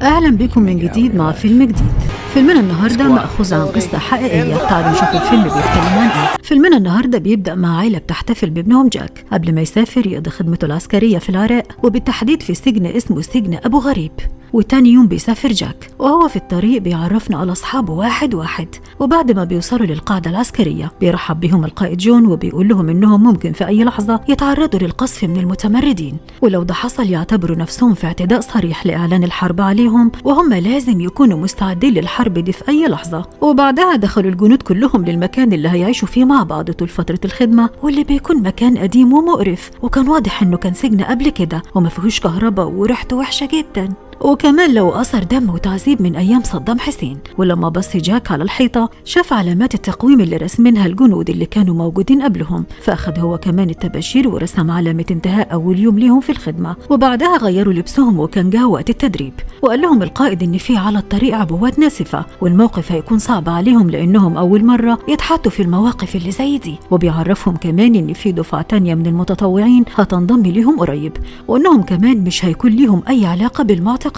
أهلا بكم من جديد مع فيلم جديد. فيلمنا النهاردة مأخوذ عن قصة حقيقية. تعالوا نشوف الفيلم بيتكلم عن إيه. فيلمنا النهاردة بيبدأ مع عائلة بتحتفل بابنهم جاك قبل ما يسافر يقضي خدمته العسكرية في العراق، وبالتحديد في سجن اسمه سجن أبو غريب. وتاني يوم بيسافر جاك، وهو في الطريق بيعرفنا على أصحابه واحد واحد. وبعد ما بيوصلوا للقاعدة العسكرية بيرحب بهم القائد جون، وبيقول لهم إنهم ممكن في أي لحظة يتعرضوا للقصف من المتمردين، ولو ده حصل يعتبروا نفسهم في اعتداء صريح لإعلان الحرب عليهم، وهم لازم يكونوا مستعدين للحرب دي في أي لحظة. وبعدها دخلوا الجنود كلهم للمكان اللي هيعيشوا فيه مع بعض طول فترة الخدمة، واللي بيكون مكان قديم ومقرف، وكان واضح إنه كان سجن قبل كده وما فيهوش كهرباء وريحته وحشة جدا، وكمان لو أثر دم وتعذيب من أيام صدام حسين. ولما بص جاك على الحيطة شاف علامات التقويم اللي رسمينها الجنود اللي كانوا موجودين قبلهم، فأخذ هو كمان الطباشير ورسم علامة انتهاء أول يوم ليهم في الخدمة. وبعدها غيروا لبسهم وكان جه وقت التدريب، وقال لهم القائد إن في على الطريق عبوات ناسفة والموقف هيكون صعب عليهم لأنهم أول مرة يتحطوا في المواقف اللي زي دي. وبيعرفهم كمان إن في دفعة تانية من المتطوعين هتنضم ليهم قريب، وإنهم كمان مش هيكون ليهم أي علاقة بالمعتقلين.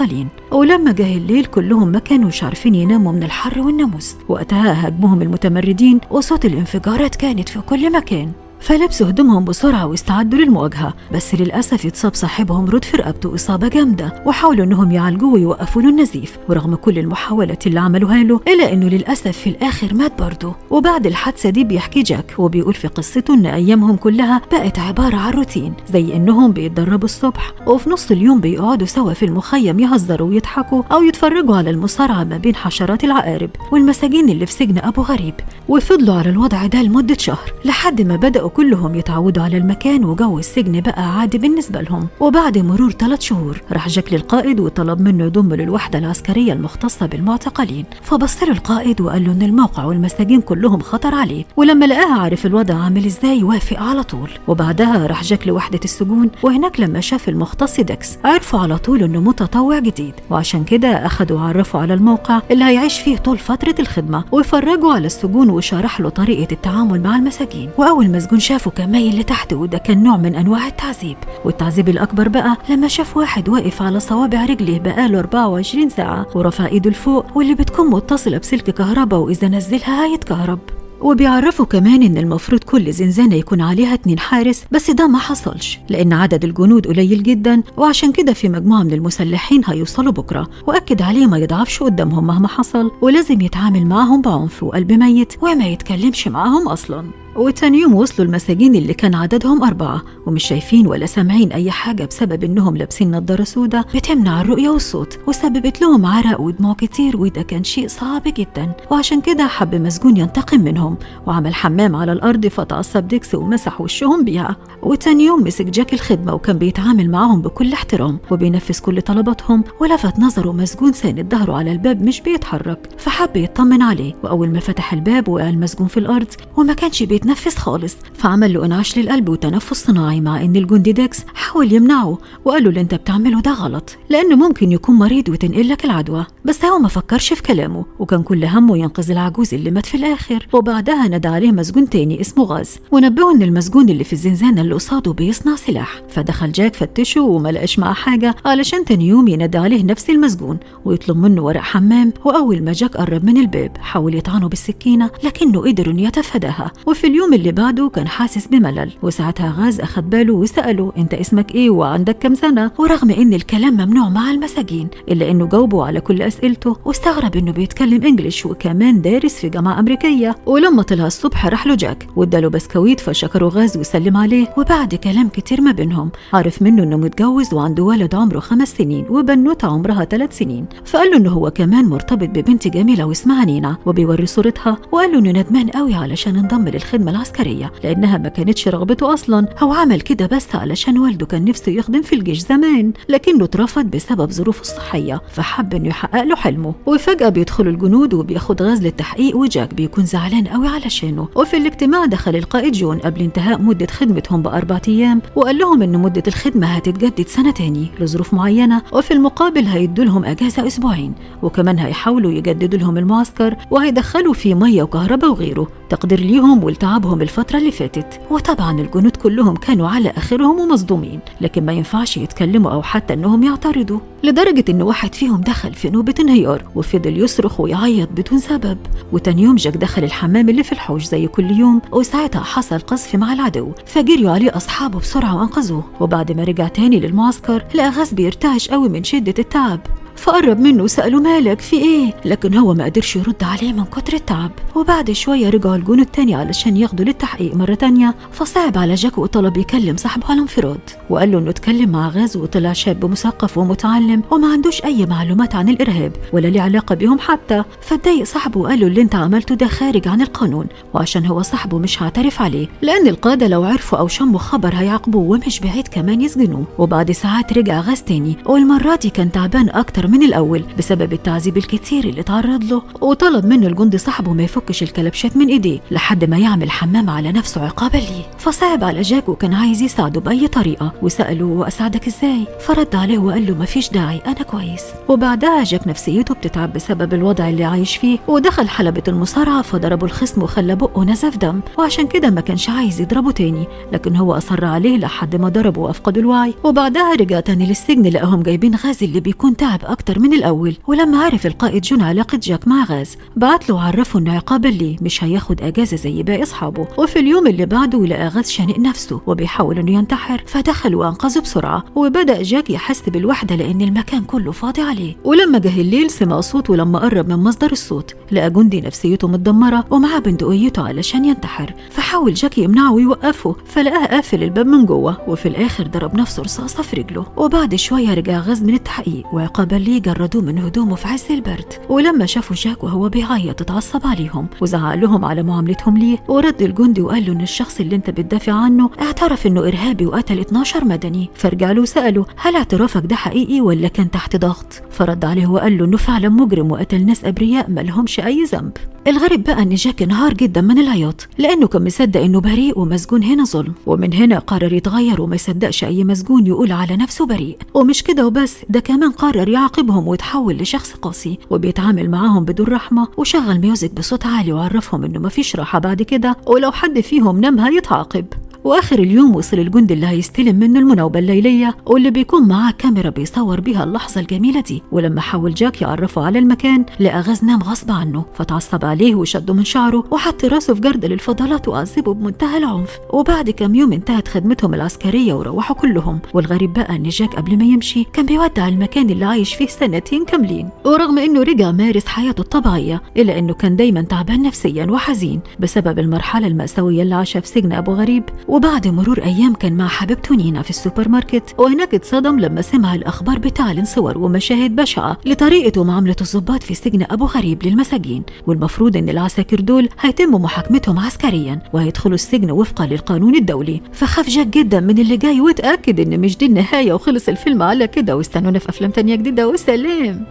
ولما جه الليل كلهم ما كانوش عارفين يناموا من الحر والناموس. وقتها هاجمهم المتمردين وصوت الانفجارات كانت في كل مكان، فلبسوا هدومهم بسرعة واستعدوا للمواجهة. بس للأسف اتصاب صاحبهم رود في رقبته إصابة جامدة، وحاولوا إنهم يعالجوه ويوقفوا له النزيف، ورغم كل المحاولات اللي عملوها له إلا إنه للأسف في الآخر مات برضه. وبعد الحادثة دي بيحكي جاك وبيقول في قصته إن أيامهم كلها بقت عبارة عن روتين، زي إنهم بيتدربوا الصبح وفي نص اليوم بيقعدوا سوا في المخيم يهزروا ويضحكوا أو يتفرجوا على المصارعة ما بين حشرات العقارب والمساجين اللي في سجن أبو غريب. وفضلوا على الوضع ده لمدة شهر لحد ما بدأوا كلهم يتعودوا على المكان وجو السجن بقى عادي بالنسبة لهم. وبعد مرور 3 شهور راح جاك للقائد وطلب منه يضم للوحدة العسكرية المختصة بالمعتقلين، فبص له القائد وقال له إن الموقع والمساجين كلهم خطر عليه، ولما لقاها عارف الوضع عامل إزاي وافق على طول. وبعدها راح جاك لوحدة السجون، وهناك لما شاف المختص ديكس عرفوا على طول إنه متطوع جديد، وعشان كده أخدوا وعرفوا على الموقع اللي هيعيش فيه طول فترة الخدمة، ويفرجوا على السجون وشرح له طريقة التعامل مع المساجين. وأول مسجون شافوا كان مايل لتحت، وده كان نوع من أنواع التعذيب. والتعذيب الأكبر بقى لما شاف واحد واقف على صوابع رجله بقاله 24 ساعة ورفع إيده لفوق، واللي بتكون متصلة بسلك كهرباء وإذا نزلها هيتكهرب. وبيعرفوا كمان إن المفروض كل زنزانة يكون عليها 2 حارس، بس ده ما حصلش لأن عدد الجنود قليل جدا، وعشان كده في مجموعة من المسلحين هيوصلوا بكرة، وأكد عليه ما يضعفش قدامهم مهما حصل، ولازم يتعامل معهم بعنف وقلب ميت وما يتكلمش معهم أصلا. وتاني يوم وصلوا المساجين اللي كان عددهم 4 ومش شايفين ولا سامعين أي حاجة بسبب إنهم لابسين نظارة سودة بتمنع الرؤية والصوت، وسببت لهم عرق ودموع كتير، وده كان شيء صعب جدا. وعشان كده حب مسجون ينتقم منهم وعمل حمام على الأرض، فتعصب ديكس ومسح وشهم بيها. وتاني يوم مسك جاك الخدمة وكان بيتعامل معهم بكل احترام وبينفذ كل طلباتهم، ولفت نظره مسجون ساند ظهره على الباب مش بيتحرك، فحب يطمن عليه. وأول ما فتح الباب وقع المسجون في الأرض وما كانش بيتنفس خالص، فعمل له انعاش للقلب وتنفس صناعي، مع ان الجندي ديكس حاول يمنعه وقال له اللي انت بتعمله ده غلط لانه ممكن يكون مريض وتنقل لك العدوى. بس هو ما فكرش في كلامه وكان كل همه ينقذ العجوز اللي مات في الاخر. وبعدها نادى عليه مسجون تاني اسمه غاز، ونبهه ان المسجون اللي في الزنزانه اللي قصاده بيصنع سلاح. فدخل جاك فتشه وما لقاش معاه حاجه، علشان تاني يوم ينادى عليه نفس المسجون ويطلب منه ورق حمام. واول ما جاك قرب من الباب حاول يطعنه بالسكينه لكنه قدر انه يتفاداها. وفي اليوم اللي بعده كان حاسس بملل، وساعتها غاز أخد باله وسأله انت اسمك ايه وعندك كم سنة؟ ورغم ان الكلام ممنوع مع المساجين الا انه جاوبه على كل اسئلته، واستغرب انه بيتكلم انجليش وكمان دارس في جامعة امريكية. ولما طلع الصبح راح له جاك واداله بسكويت، فشكره غاز وسلم عليه. وبعد كلام كتير ما بينهم عرف منه انه متجوز وعنده ولد عمره 5 سنين وبنوته عمرها 3 سنين، فقال له انه هو كمان مرتبط ببنت جميلة واسمها نينا وبيوري صورتها، وقال له انه ندمان قوي علشان انضم للخدمة العسكرية لأنها ما كانتش رغبته أصلا، هو عمل كده بس علشان والده كان نفسه يخدم في الجيش زمان لكنه اترفض بسبب ظروفه الصحية، فحب إنه يحقق له حلمه. وفجأة بيدخلوا الجنود وبياخد غاز للتحقيق، وجاك بيكون زعلان قوي علشانه. وفي الاجتماع دخل القائد جون قبل انتهاء مدة خدمتهم ب4 أيام وقال لهم إن مدة الخدمة هتتجدد سنة تاني لظروف معينة، وفي المقابل هيدوا لهم أجازة 2 أسبوع، وكمان هيحاولوا يجددوا لهم المعسكر وهيدخلوا فيه مية وكهرباء وغيره تقدير ليهم ولتعب تعبهم الفترة اللي فاتت. وطبعا الجنود كلهم كانوا على آخرهم ومصدومين، لكن ما ينفعش يتكلموا أو حتى إنهم يعترضوا، لدرجة إن واحد فيهم دخل في نوبة انهيار وفضل يصرخ ويعيط بدون سبب. وتاني يوم جاك دخل الحمام اللي في الحوش زي كل يوم، وساعتها حصل قذف مع العدو، فجريوا عليه أصحابه بسرعة وأنقذوه. وبعد ما رجع تاني للمعسكر لقى غاز بيرتعش قوي من شدة التعب، فقرب منه وسأله مالك في ايه، لكن هو ما قدرش يرد عليه من كتر التعب. وبعد شوية رجعوا الجنود تاني علشان ياخدوا للتحقيق مرة تانية، فصعب على جاك وطلب يكلم صاحبه على انفراد، وقال له انه اتكلم مع غاز وطلع شاب مثقف ومتعلم وما عندوش اي معلومات عن الارهاب ولا ليه علاقة بيهم حتى. فاتضايق صاحبه وقال له اللي انت عملته ده خارج عن القانون، وعشان هو صاحبه مش هعترف عليه لان القادة لو عرفوا او شموا خبر هيعاقبوه، ومش بعيد كمان يسجنوه. وبعد ساعات رجع غاز تاني، والمرة دي كان تعبان اكتر من الأول بسبب التعذيب الكتير اللي تعرض له، وطلب منه الجندي صاحبه ما يفكش الكلبشات من ايديه لحد ما يعمل حمام على نفسه عقابا ليه. فصعب على جاك وكان عايز يساعده بأي طريقة، وسأله وأساعدك ازاي؟ فرد عليه وقال له مفيش داعي أنا كويس. وبعدها جاك نفسيته بتتعب بسبب الوضع اللي عايش فيه، ودخل حلبة المصارعة فضربه الخصم وخلى بقه نزف دم، وعشان كده ما كانش عايز يضربه تاني، لكن هو أصر عليه لحد ما ضربه وأفقد الوعي. وبعدها رجع تاني للسجن، لقاهم جايبين غاز اللي بيكون تعب أكتر من الأول. ولما عرف القائد جون علاقة جاك مع غاز بعت له وعرفه انه عقابا ليه مش هياخد اجازة زي باقي اصحابه. وفي اليوم اللي بعده لقى غاز شانق نفسه وبيحاول انه ينتحر، فدخل وانقذه بسرعة. وبدأ جاك يحس بالوحدة لان المكان كله فاضي عليه. ولما جه الليل سمع صوت، ولما قرب من مصدر الصوت لقى جندي نفسيته متدمرة ومعاه بندقيته علشان ينتحر، فحاول جاك يمنعه ويوقفه، فلقاه قافل الباب من جوه، وفي الاخر ضرب نفسه رصاصة في رجله. وبعد شوية رجع غاز من التحقيق، وعقابا ليه جردوه من هدومه في عز البرد. ولما شافوا جاك وهو بيعيط اتعصب عليهم وزعق لهم على معاملتهم ليه، ورد الجندي وقال له ان الشخص اللي انت بتدافع عنه اعترف انه ارهابي وقتل 12 مدني. فرجع له وسأله هل اعترافك ده حقيقي ولا كان تحت ضغط؟ فرد عليه وقال له انه فعلا مجرم وقتل ناس ابرياء ما لهمش اي ذنب. الغريب بقى ان جاك انهار جدا من العياط لانه كان مصدق انه بريء ومسجون هنا ظلم، ومن هنا قرر يتغير وما يصدقش اي مسجون يقول على نفسه بريء. ومش كده وبس، ده كمان قرر يعاقبهم ويتحول لشخص قاسي وبيتعامل معاهم بدون رحمة، وشغل ميوزك بصوت عالي وعرفهم انه مفيش راحة بعد كده، ولو حد فيهم نام هيتعاقب. واخر اليوم وصل الجندي اللي هيستلم منه المناوبة الليلية، واللي بيكون معاه كاميرا بيصور بيها اللحظة الجميلة دي. ولما حاول جاك يعرفه على المكان لقى غاز نام غصب عنه، فتعصب عليه وشده من شعره وحط راسه في جردل الفضلات وعذبه بمنتهى العنف. وبعد كام يوم انتهت خدمتهم العسكرية وروحوا كلهم. والغريب بقى ان جاك قبل ما يمشي كان بيودع المكان اللي عايش فيه 2 سنين كاملين، ورغم انه رجع مارس حياته الطبيعية الا انه كان دايما تعبان نفسيا وحزين بسبب المرحلة المأساوية اللي عاشها في سجن ابو غريب. وبعد مرور أيام كان مع حبيبته نينا في السوبر ماركت، وهناك اتصدم لما سمع الأخبار بتعلن صور ومشاهد بشعة لطريقة ومعاملة الضباط في سجن أبو غريب للمساجين، والمفروض إن العساكر دول هيتم محاكمتهم عسكريا وهيدخلوا السجن وفقا للقانون الدولي. فخاف جاك جدا من اللي جاي وتأكد إن مش دي النهاية، وخلص الفيلم على كده. واستنونا في أفلام تانية جديدة، وسلام.